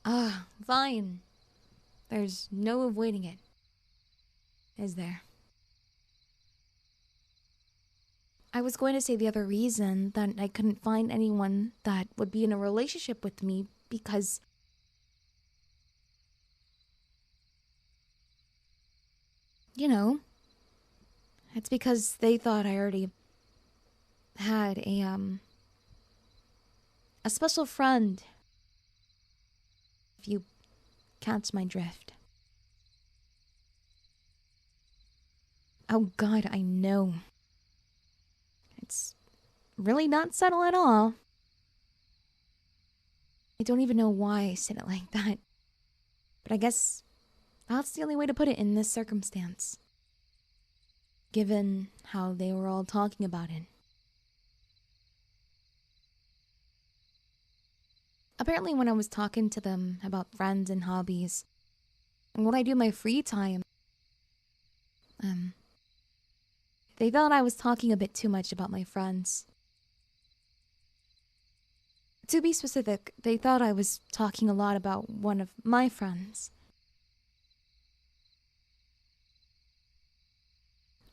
Fine. There's no avoiding it, is there? I was going to say the other reason that I couldn't find anyone that would be in a relationship with me because, you know, it's because they thought I already had a special friend, if you catch my drift. Oh God, I know. It's really not subtle at all. I don't even know why I said it like that. But I guess that's the only way to put it in this circumstance. Given how they were all talking about it. Apparently when I was talking to them about friends and hobbies, and what I do in my free time, they thought I was talking a bit too much about my friends. To be specific, they thought I was talking a lot about one of my friends.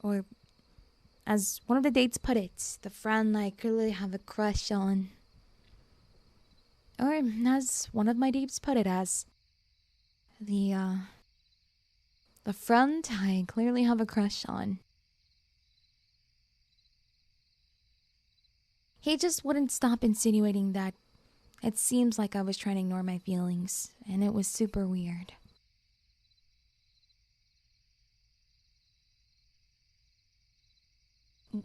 Or, as one of the dates put it, the friend I clearly have a crush on. Or, as one of my dates put it as, the friend I clearly have a crush on. He just wouldn't stop insinuating that it seems like I was trying to ignore my feelings, and it was super weird.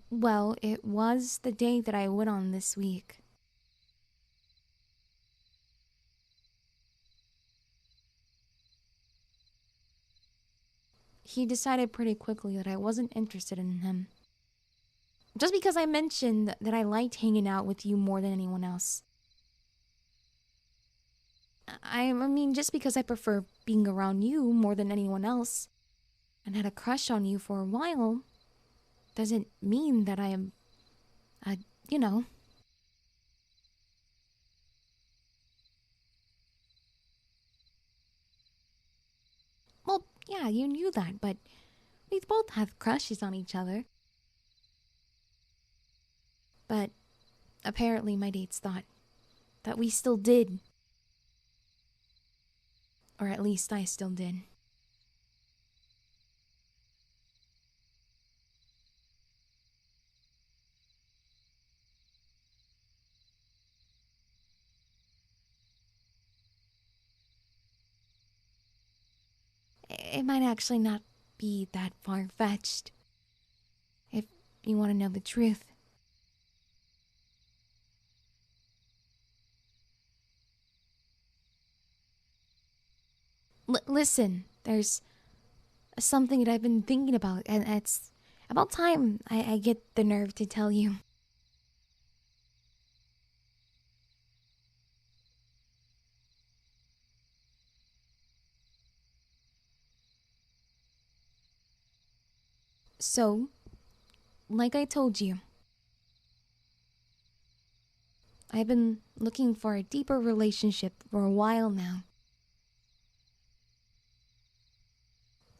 Well, it was the date that I went on this week. He decided pretty quickly that I wasn't interested in him. Just because I mentioned that I liked hanging out with you more than anyone else. I mean, just because I prefer being around you more than anyone else, and had a crush on you for a while, doesn't mean that I am, you know. Well, yeah, you knew that, but we both have crushes on each other. But apparently my dates thought that we still did. Or at least I still did. It might actually not be that far-fetched, if you want to know the truth. Listen, there's something that I've been thinking about, and it's about time I get the nerve to tell you. So, like I told you, I've been looking for a deeper relationship for a while now.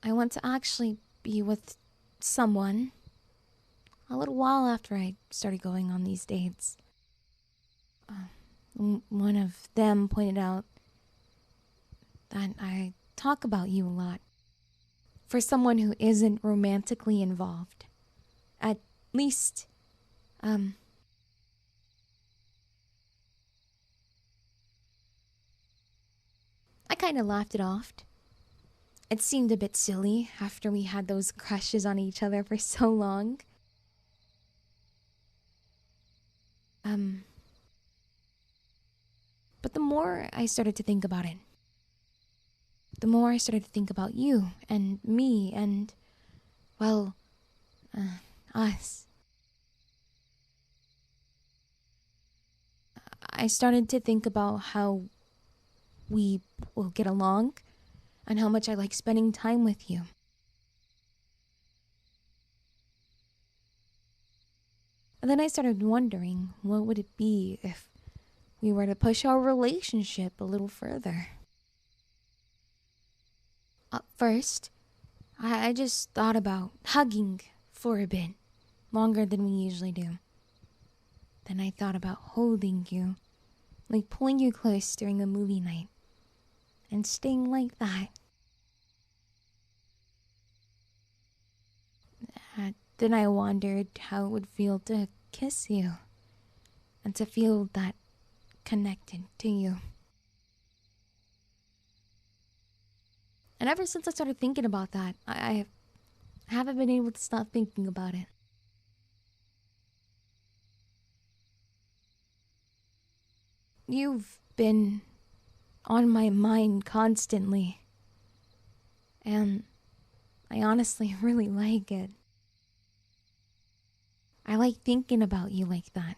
I want to actually be with someone a little while after I started going on these dates. One of them pointed out that I talk about you a lot. For someone who isn't romantically involved. At least, I kinda laughed it off. It seemed a bit silly after we had those crushes on each other for so long. But the more I started to think about it, the more I started to think about you and me and, well, us. I started to think about how we will get along and how much I like spending time with you. And then I started wondering what would it be if we were to push our relationship a little further. First, I just thought about hugging for a bit, longer than we usually do. Then I thought about holding you, like pulling you close during a movie night, and staying like that. Then I wondered how it would feel to kiss you, and to feel that connected to you. And ever since I started thinking about that, I haven't been able to stop thinking about it. You've been on my mind constantly, and I honestly really like it. I like thinking about you like that.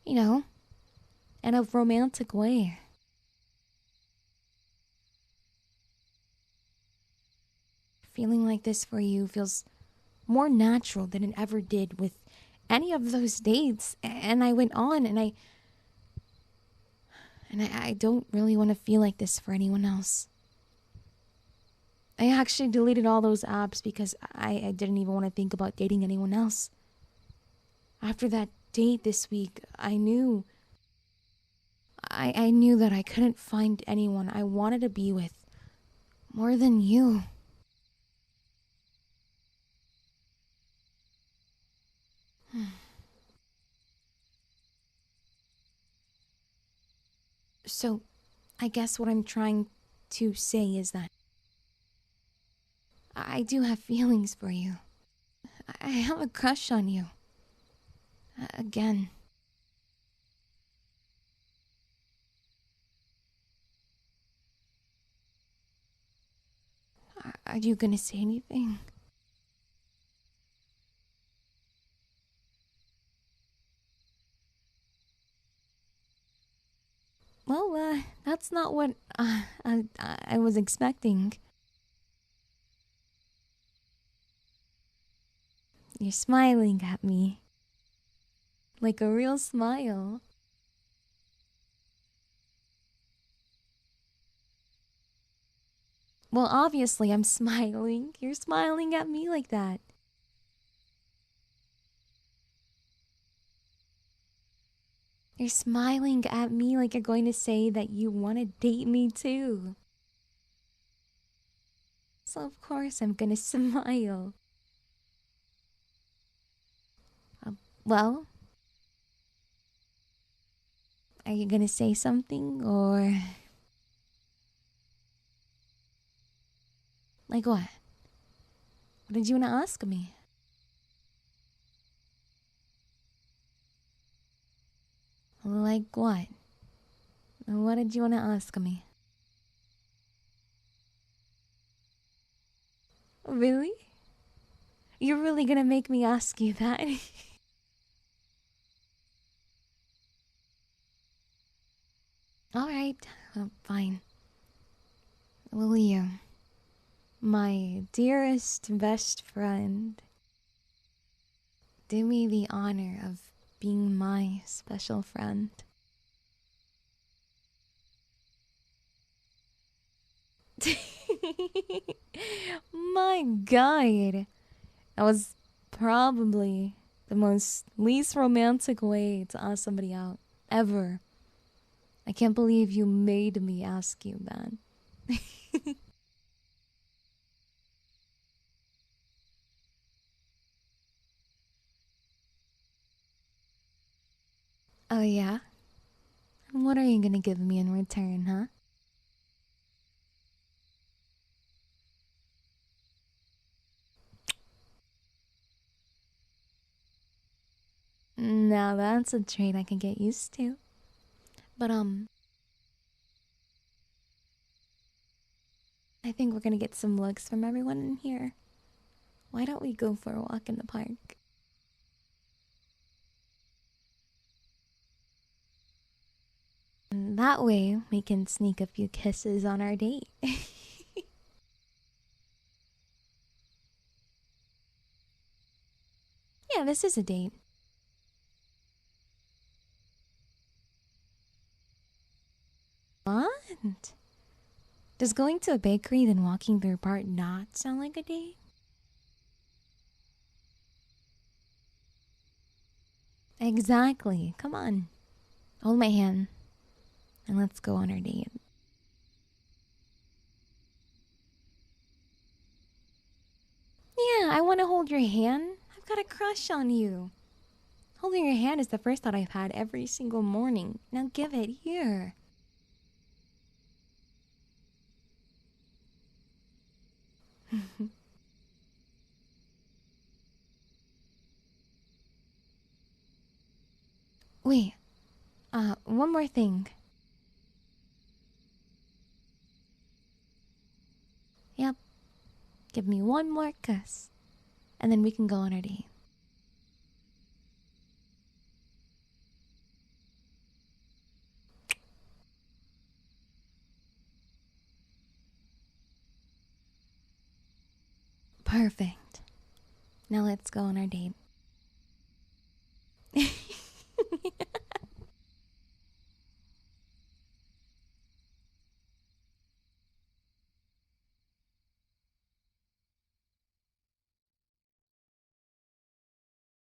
You know, in a romantic way. Feeling like this for you feels more natural than it ever did with any of those dates. And I went on, and I don't really want to feel like this for anyone else. I actually deleted all those apps because I didn't even want to think about dating anyone else. After that date this week, I knew that I couldn't find anyone I wanted to be with more than you. So, I guess what I'm trying to say is that I do have feelings for you. I have a crush on you. Again. Are you gonna say anything? Well, that's not what I was expecting. You're smiling at me. Like a real smile. Well, obviously I'm smiling. You're smiling at me like that. You're smiling at me like you're going to say that you want to date me too. So of course I'm gonna smile. Well, are you gonna say something or... Like what? What did you want to ask me? Like what? What did you want to ask me? Really? You're really gonna make me ask you that? Alright, fine. William, my dearest best friend, do me the honor of being my special friend. My god! That was probably the most least romantic way to ask somebody out ever. I can't believe you made me ask you that. Oh, yeah? What are you gonna give me in return, huh? Now that's a trait I can get used to. But, I think we're gonna get some looks from everyone in here. Why don't we go for a walk in the park? And that way, we can sneak a few kisses on our date. Yeah, this is a date. What? Does going to a bakery then walking through a park not sound like a date? Exactly. Come on. Hold my hand and let's go on our date. Yeah, I want to hold your hand. I've got a crush on you. Holding your hand is the first thought I've had every single morning. Now give it here. Wait, one more thing. Yep, give me one more kiss, and then we can go on our date. Perfect. Now let's go on our date.